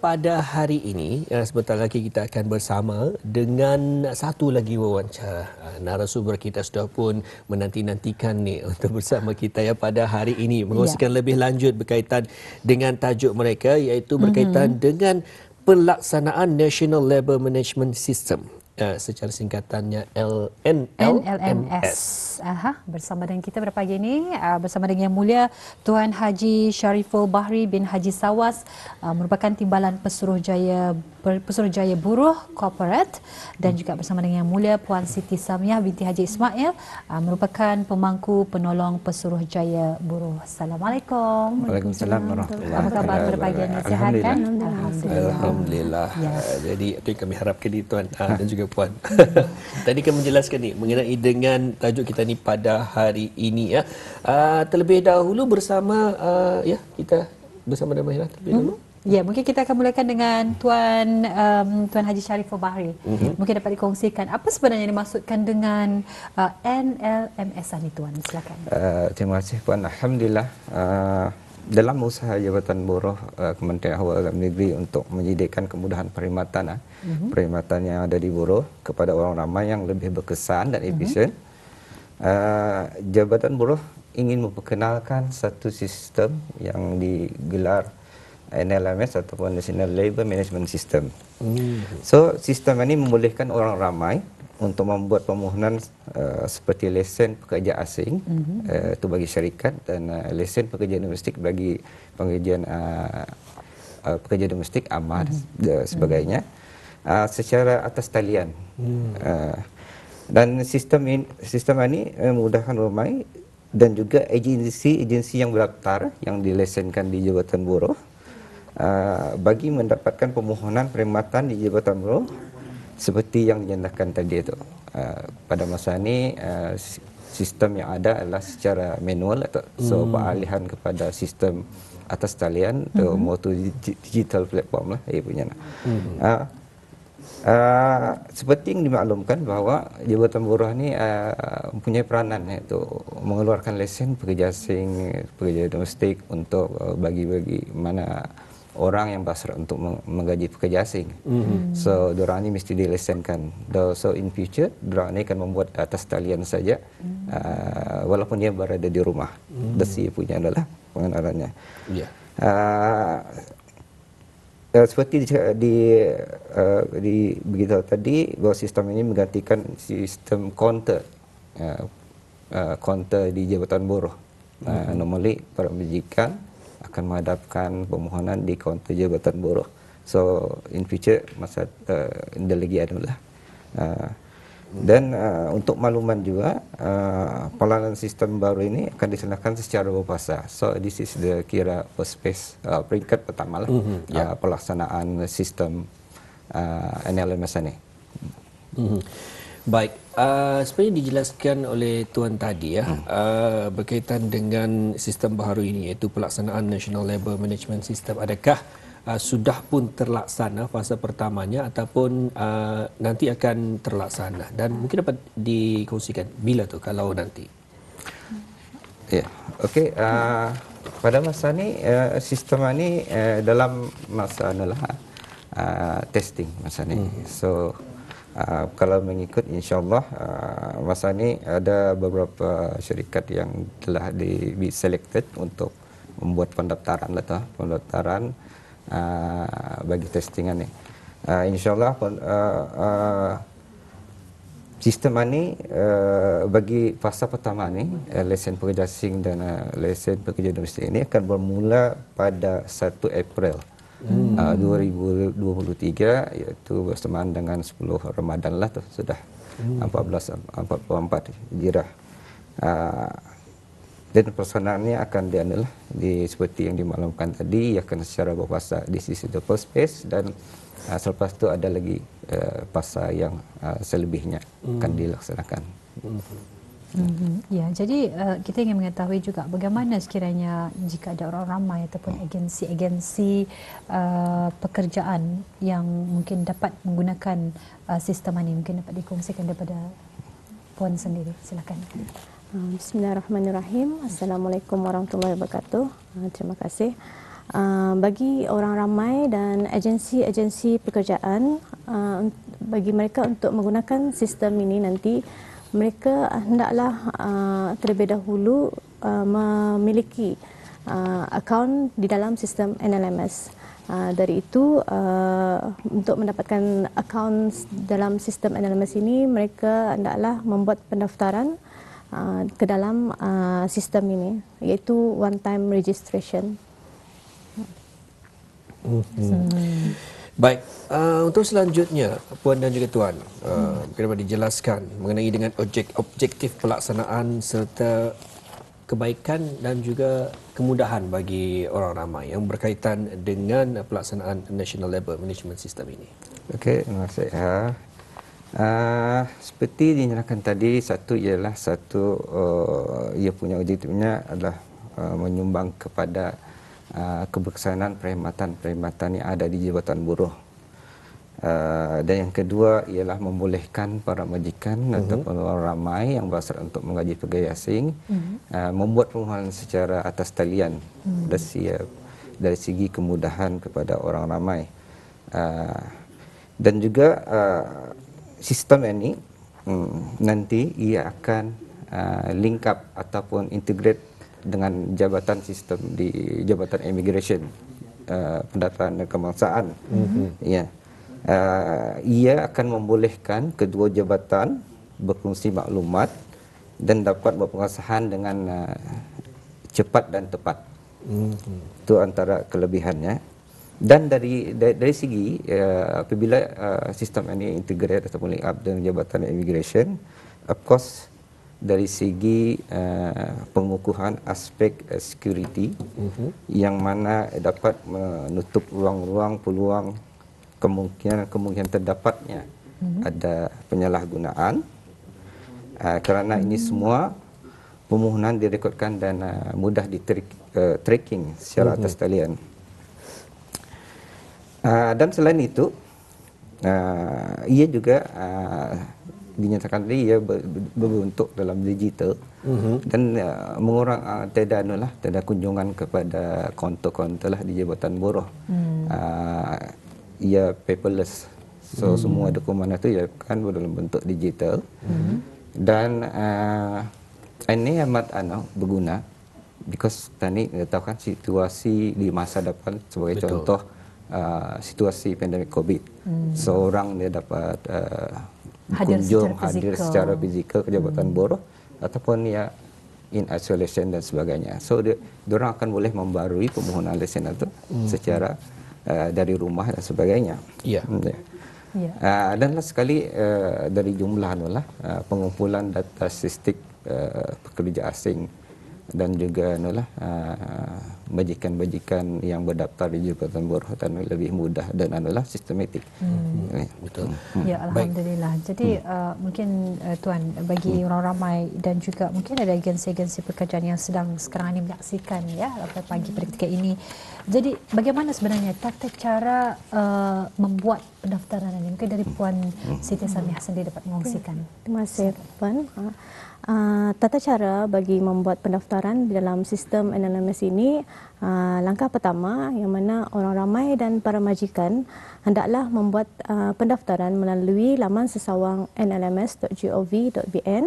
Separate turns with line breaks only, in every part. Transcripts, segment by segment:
pada hari ini, sebentar lagi kita akan bersama dengan satu lagi wawancara. Narasumber kita sudah pun menanti-nantikan ni untuk bersama kita ya pada hari ini. Mengkongsikan lebih lanjut berkaitan dengan tajuk mereka, iaitu berkaitan dengan pelaksanaan National Labour Management System. Secara singkatannya NLMS.
Bersama dengan kita pada pagi ini, bersama dengan Yang Mulia Tuan Haji Shariful Bahri bin Haji Sawas, merupakan Timbalan Pesuruhjaya Buruh Corporate, dan juga bersama dengan Yang Mulia Puan Siti Samiah binti Haji Ismail, merupakan Pemangku Penolong Pesuruhjaya Buruh. Assalamualaikum.
Waalaikumsalam warahmatullahi
wabarakatuh. Apa khabar pada pagi ini? Sihat kan?
Alhamdulillah. Jadi itu yang kami harapkan di Tuan dan juga Puan. Tadi kami menjelaskan ni mengenai dengan tajuk kita ni pada hari ini ya. Terlebih dahulu bersama kita bersama dengan Mahira terlebih dahulu.
Ya, mungkin kita akan mulakan dengan Tuan Haji Shariful Bahri. Mungkin dapat dikongsikan apa sebenarnya dimaksudkan dengan NLMS ni, Tuan. Silakan.
Terima kasih Puan. Alhamdulillah, dalam usaha Jabatan Buruh Kementerian Awal Agama Negeri untuk menyediakan kemudahan perkhidmatan perkhidmatan yang ada di buruh kepada orang ramai yang lebih berkesan dan efisien, Jabatan Buruh ingin memperkenalkan satu sistem yang digelar NLMS ataupun National Labour Management System. So, sistem ini membolehkan orang ramai untuk membuat permohonan seperti lesen pekerja asing itu bagi syarikat, dan lesen pekerja domestik bagi pengajian pekerja domestik, amar dan sebagainya, secara atas talian. Dan sistem ini memudahkan ramai, dan juga agensi yang berdaftar yang dilesenkan di Jabatan Buruh bagi mendapatkan permohonan perkhidmatan di Jabatan Buruh seperti yang dinyatakan tadi itu. Pada masa ini sistem yang ada adalah secara manual, so peralihan kepada sistem atas talian atau motor digital platform lah ia punya. Seperti yang dimaklumkan bahawa Jabatan Buruh ni mempunyai peranan, iaitu mengeluarkan lesen pekerja asing, pekerja domestik untuk bagi mana orang yang berhasrat untuk menggaji pekerja asing. So, diorang ni mesti dilesenkan. So, in future, diorang ni akan membuat atas talian saja, walaupun dia berada di rumah. Desi punya adalah pengenalannya. Seperti beritahu tadi, bahawa sistem ini menggantikan sistem counter di Jabatan Buruh. Normally, para majikan akan menghadapkan permohonan di kaunter Jabatan Buruh. So, in future, masa lagi adalah. Dan untuk makluman juga, pelayanan sistem baru ini akan dilaksanakan secara berfasa. So, this is the kira first phase, peringkat pertama lah, pelaksanaan sistem NLMS ini.
Baik, seperti dijelaskan oleh Tuan tadi ya, berkaitan dengan sistem baru ini, iaitu pelaksanaan National Labour Management System. Adakah sudah pun terlaksana fasa pertamanya ataupun nanti akan terlaksana, dan mungkin dapat dikongsikan bila tu kalau nanti?
Ya, okey. Pada masa ni sistem ini dalam masa testing masa ni. So, kalau mengikut, insyaAllah masa ini ada beberapa syarikat yang telah selected untuk membuat pendaftaran bagi testingan ni. InsyaAllah sistem ini bagi fasa pertama ni, lesen pekerja asing dan lesen pekerja domestik ini akan bermula pada 1 April 2023, iaitu bersamaan dengan 10 Ramadan lah tu, sudah 1444 Hijrah. Dan pelaksanaannya akan seperti yang dimaklumkan tadi, akan secara berfasa. This is the first phase, dan selepas tu ada lagi fasa yang selebihnya akan dilaksanakan.
Ya, jadi kita ingin mengetahui juga bagaimana sekiranya jika ada orang ramai ataupun agensi-agensi pekerjaan yang mungkin dapat menggunakan sistem ini, mungkin dapat dikongsikan daripada Puan sendiri. Silakan.
Bismillahirrahmanirrahim. Assalamualaikum warahmatullahi wabarakatuh. Terima kasih. bagi orang ramai dan agensi-agensi pekerjaan, bagi mereka untuk menggunakan sistem ini nanti, mereka hendaklah terlebih dahulu memiliki akaun di dalam sistem NLMS. Dari itu, untuk mendapatkan akaun dalam sistem NLMS ini, mereka hendaklah membuat pendaftaran ke dalam sistem ini, iaitu one time registration.
Baik, untuk selanjutnya Puan dan juga Tuan, mungkin dapat dijelaskan mengenai dengan objektif pelaksanaan serta kebaikan dan juga kemudahan bagi orang ramai yang berkaitan dengan pelaksanaan National Labour Management System ini.
Okey, terima kasih. Seperti dinyatakan tadi, ia punya objektifnya adalah menyumbang kepada keberkesanan perkhidmatan yang ada di Jabatan Buruh. Dan yang kedua ialah membolehkan para majikan ataupun orang ramai yang berhasrat untuk mengaji pegawai asing membuat permohonan secara atas talian dari segi kemudahan kepada orang ramai. Dan juga sistem ini nanti ia akan link up ataupun integrate dengan jabatan sistem di Jabatan Immigration, Pendataan dan Kebangsaan. Ya. Ia akan membolehkan kedua jabatan berkongsi maklumat dan dapat berpengasahan dengan cepat dan tepat. Itu antara kelebihannya. Dan dari segi apabila sistem ini integrate ataupun link up dengan Jabatan Immigration, of course dari segi pengukuhan aspek security yang mana dapat menutup ruang-ruang peluang kemungkinan terdapatnya ada penyalahgunaan, kerana ini semua permohonan direkodkan dan mudah di tracking secara atas talian. Dan selain itu, ia juga dinyatakan tadi ia berbentuk dalam digital dan mengurang tiada kunjungan kepada kaunter-kaunter lah di Jabatan Buruh. Ia paperless, so semua dokumen itu ia kan dalam bentuk digital. Dan ini amat berguna because tadi kita tahu kan situasi di masa depan, sebagai contoh situasi pandemik COVID, seorang dia dapat hadir secara fizikal ke Jabatan Buruh ataupun ya in isolation dan sebagainya. So diorang akan boleh membarui permohonan lesen itu secara dari rumah dan sebagainya.
Ya.
Dan last sekali dari jumlah pengumpulan data statistik pekerja asing dan juga majikan-majikan yang berdaftar di Jabatan Buruh dan lebih mudah dan sistematik.
Betul.
Ya, alhamdulillah. Jadi mungkin Tuan, bagi orang ramai dan juga mungkin ada agensi-agensi pekerjaan yang sedang sekarang ini menyaksikan ya pagi pada ketika ini. Jadi bagaimana sebenarnya tata cara membuat pendaftaran ini? Mungkin dari Puan Siti Samiah sendiri dapat mengongsikan.
Terima kasih Puan. Tata cara bagi membuat pendaftaran di dalam sistem NLMS ini, langkah pertama yang mana orang ramai dan para majikan hendaklah membuat pendaftaran melalui laman sesawang nlms.gov.bn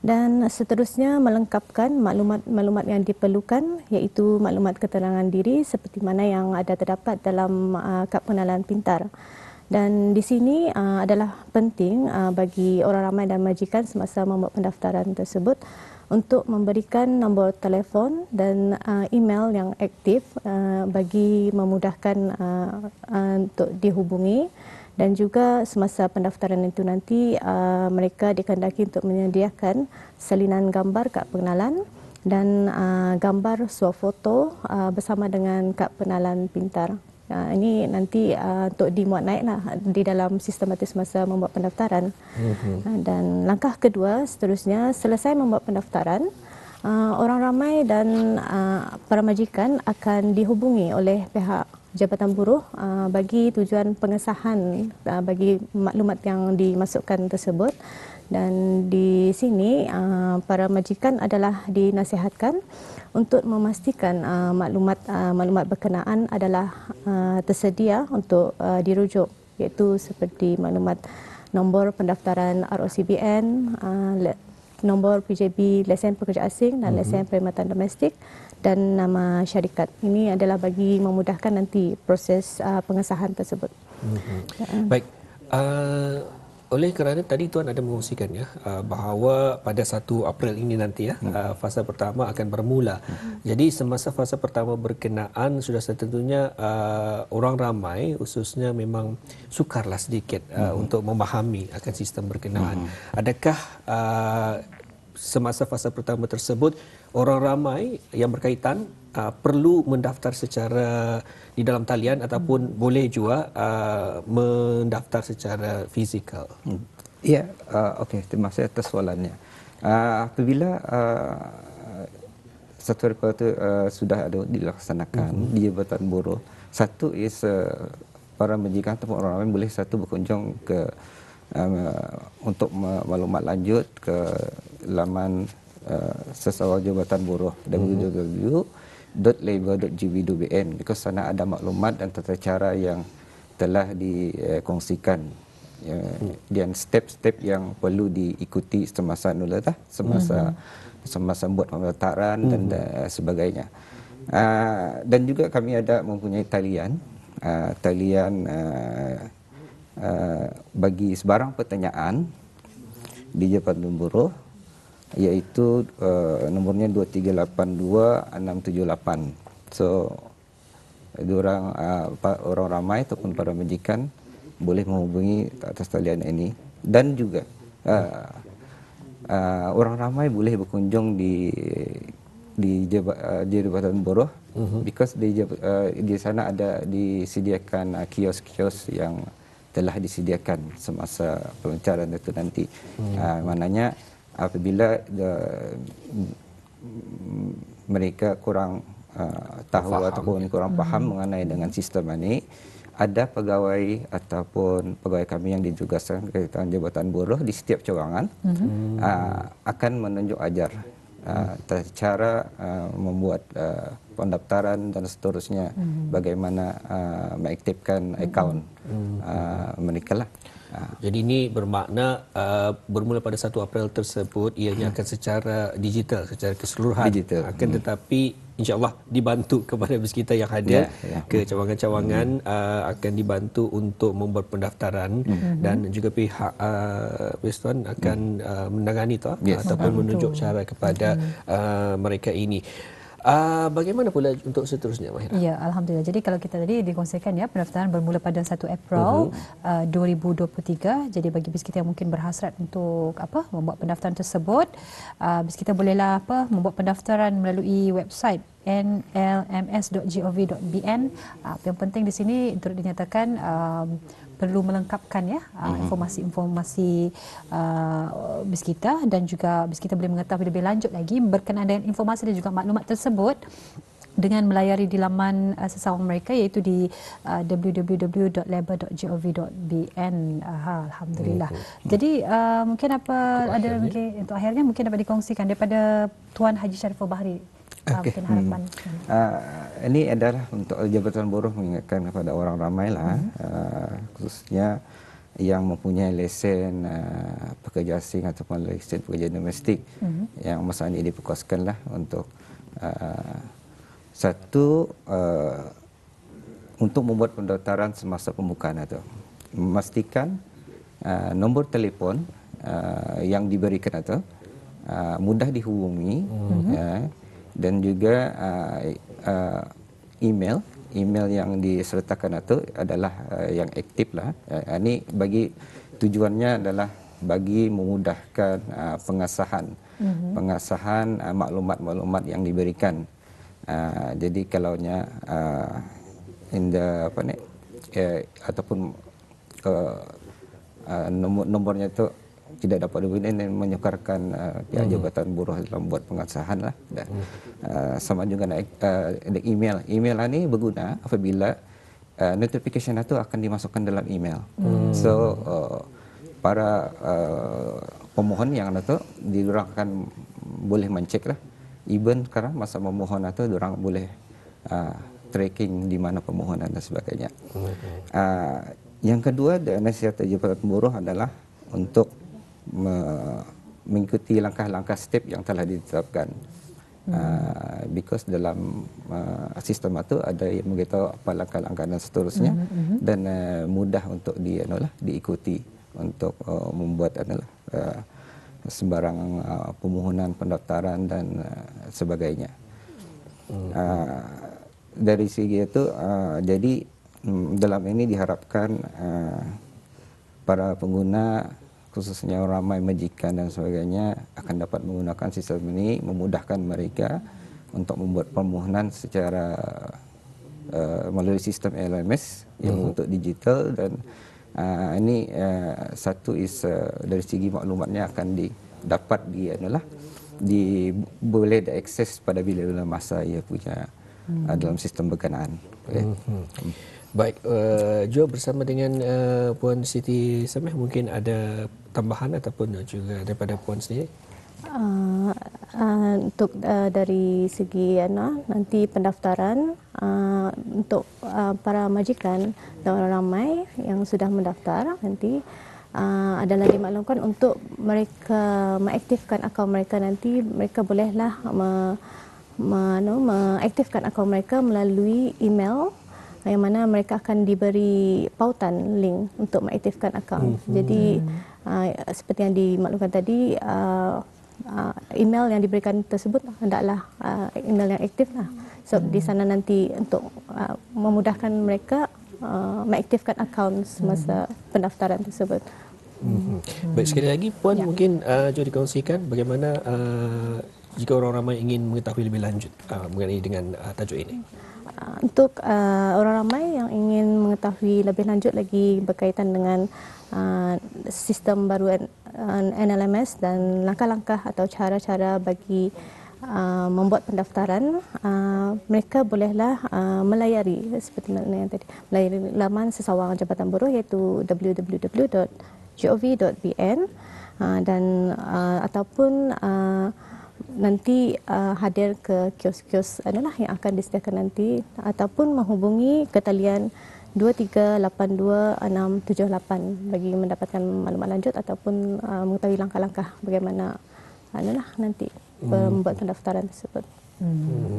dan seterusnya melengkapkan maklumat-maklumat yang diperlukan, iaitu maklumat keterangan diri seperti mana yang ada terdapat dalam kad pengenalan pintar. Dan di sini adalah penting bagi orang ramai dan majikan semasa membuat pendaftaran tersebut untuk memberikan nombor telefon dan email yang aktif bagi memudahkan untuk dihubungi, dan juga semasa pendaftaran itu nanti mereka dikehendaki untuk menyediakan salinan gambar kad pengenalan dan gambar swafoto bersama dengan kad pengenalan pintar. Ini nanti untuk dimuat naiklah di dalam sistematis masa membuat pendaftaran. Dan langkah kedua seterusnya, selesai membuat pendaftaran, orang ramai dan para majikan akan dihubungi oleh pihak Jabatan Buruh bagi tujuan pengesahan bagi maklumat yang dimasukkan tersebut. Dan di sini para majikan adalah dinasihatkan untuk memastikan maklumat berkenaan adalah tersedia untuk dirujuk, iaitu seperti maklumat nombor pendaftaran ROCBN, nombor PJB lesen pekerja asing dan lesen perkhidmatan domestik dan nama syarikat. Ini adalah bagi memudahkan nanti proses pengesahan tersebut.
Baik. Oleh kerana tadi Tuan ada mengkongsikan ya bahawa pada 1 April ini nanti ya fasa pertama akan bermula. Jadi semasa fasa pertama berkenaan sudah setentunya orang ramai khususnya memang sukarlah sedikit untuk memahami akan sistem berkenaan. Adakah semasa fasa pertama tersebut orang ramai yang berkaitan perlu mendaftar secara di dalam talian ataupun boleh juga mendaftar secara fizikal?
Ya, okey, terima kasih atas soalannya. Apabila satu hari itu sudah ada dilaksanakan di Jabatan Buruh, satu is para majikan ataupun orang ramai boleh satu berkunjung ke untuk maklumat lanjut ke laman sesawal Jabatan Buruh www.labor.gv.bn, because sana ada maklumat dan tata cara yang telah dikongsikan dan step-step yang perlu diikuti semasa semasa buat pendaftaran dan sebagainya. Dan juga kami ada mempunyai talian bagi sebarang pertanyaan di Jabatan Buruh, iaitu nombornya 2382-678. So orang ramai ataupun para majikan boleh menghubungi atas talian ini. Dan juga orang ramai boleh berkunjung di Jabatan Buruh, because di sana ada disediakan kios-kios yang telah disediakan semasa pelancaran itu nanti. Maknanya apabila mereka kurang tahu ataupun kurang faham mengenai dengan sistem ini, ada pegawai ataupun pegawai kami yang ditugaskan ke Jabatan Buruh di setiap cawangan akan menunjuk ajar cara membuat pendaftaran dan seterusnya, bagaimana mengaktifkan akaun mereka lah.
Jadi ini bermakna bermula pada 1 April tersebut ianya akan secara digital, secara keseluruhan akan tetapi insya-Allah dibantu kepada bes kita yang hadir ke cawangan-cawangan akan dibantu untuk membuat pendaftaran dan juga pihak Tuan akan menangani tu ataupun menunjuk cara kepada mereka ini. Bagaimana pula untuk seterusnya, Mahira?
Ya, alhamdulillah. Jadi kalau kita tadi dikongsikan ya, pendaftaran bermula pada 1 April 2023. Jadi bagi bis kita yang mungkin berhasrat untuk membuat pendaftaran tersebut, bis kita bolehlah membuat pendaftaran melalui website nlms.gov.bn. Yang penting di sini turut dinyatakan perlu melengkapkan ya informasi-informasi bis kita, dan juga bis kita boleh mengetahui lebih lanjut lagi berkenaan dengan informasi dan juga maklumat tersebut dengan melayari di laman sesawang mereka, iaitu di www.labor.gov.bn. Alhamdulillah. Jadi mungkin untuk akhirnya mungkin dapat dikongsikan daripada Tuan Haji Shariful Bahri.
Okay.
Harapan.
Ini adalah untuk Jabatan Buruh mengingatkan kepada orang ramai lah, khususnya yang mempunyai lesen pekerja asing ataupun lesen pekerja domestik yang masa ini diperkuaskan lah untuk untuk membuat pendaftaran semasa pembukaan itu, memastikan nombor telefon yang diberikan itu mudah dihubungi, dan juga email yang disertakan itu adalah yang aktif lah. Ini bagi tujuannya adalah bagi memudahkan pengasahan maklumat-maklumat yang diberikan. Jadi kalaunya ataupun nomornya itu tidak dapat diberikan, menyukarkan pihak Jabatan Buruh dalam buat pengasahan lah. Sama juga ada email ini berguna apabila notification itu akan dimasukkan dalam email. So para pemohon yang itu diorang akan boleh mencek lah even sekarang masa permohonan tu orang boleh tracking di mana permohonan dan sebagainya. Yang kedua, strategi Jabatan Buruh adalah untuk mengikuti langkah-langkah step yang telah ditetapkan. Because dalam sistem itu ada yang memberitahu apa langkah-langkah dan seterusnya, dan mudah untuk diikuti untuk membuat sembarang permohonan pendaftaran dan sebagainya. Dari segi itu, jadi dalam ini diharapkan para pengguna, khususnya ramai majikan dan sebagainya, akan dapat menggunakan sistem ini, memudahkan mereka untuk membuat permohonan secara melalui sistem LMS yang untuk digital, dan ini satu dari segi maklumatnya akan didapat boleh diakses pada bila-bila masa ia punya dalam sistem berkenaan.
Baik, Jo bersama dengan Puan Siti Sameh, mungkin ada tambahan ataupun juga daripada Puan sendiri?
Untuk dari segi nanti pendaftaran untuk para majikan dan orang ramai yang sudah mendaftar nanti adalah dimaklumkan untuk mereka mengaktifkan akaun mereka. Nanti mereka bolehlah mengaktifkan akaun mereka melalui email yang mana mereka akan diberi pautan link untuk mengaktifkan akaun. Jadi seperti yang dimaklumkan tadi, email yang diberikan tersebut hendaklah email yang aktif lah. So di sana nanti untuk memudahkan mereka mengaktifkan akaun semasa pendaftaran tersebut.
Baik, sekali lagi Puan, mungkin Jo dikongsikan bagaimana jika orang ramai ingin mengetahui lebih lanjut mengenai dengan tajuk ini.
Untuk orang ramai yang ingin mengetahui lebih lanjut lagi berkaitan dengan sistem baru NLMS dan langkah-langkah atau cara-cara bagi membuat pendaftaran, mereka bolehlah melayari seperti mana yang tadi, melayari laman sesawang Jabatan Buruh iaitu www.gov.bn, dan ataupun nanti hadir ke kios-kios yang akan disediakan nanti, ataupun menghubungi ke talian 2382-678 bagi mendapatkan maklumat lanjut ataupun mengetahui langkah-langkah bagaimana nanti membuat pendaftaran tersebut.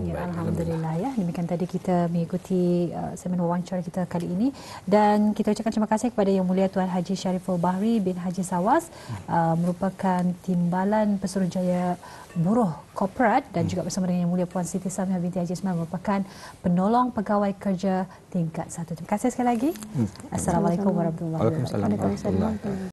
Ya, Alhamdulillah ya. Demikian tadi kita mengikuti seminar wawancara kita kali ini, dan kita ucapkan terima kasih kepada Yang Mulia Tuan Haji Shariful Bahri bin Haji Sawas, merupakan Timbalan Pesuruhjaya Buruh Korporat, dan juga bersama dengan Yang Mulia Puan Siti Sameh binti Haji Ismail, merupakan penolong pegawai kerja tingkat 1. Terima kasih sekali lagi. Assalamualaikum warahmatullahi wabarakatuh.
Waalaikumsalam warahmatullahi wabarakatuh.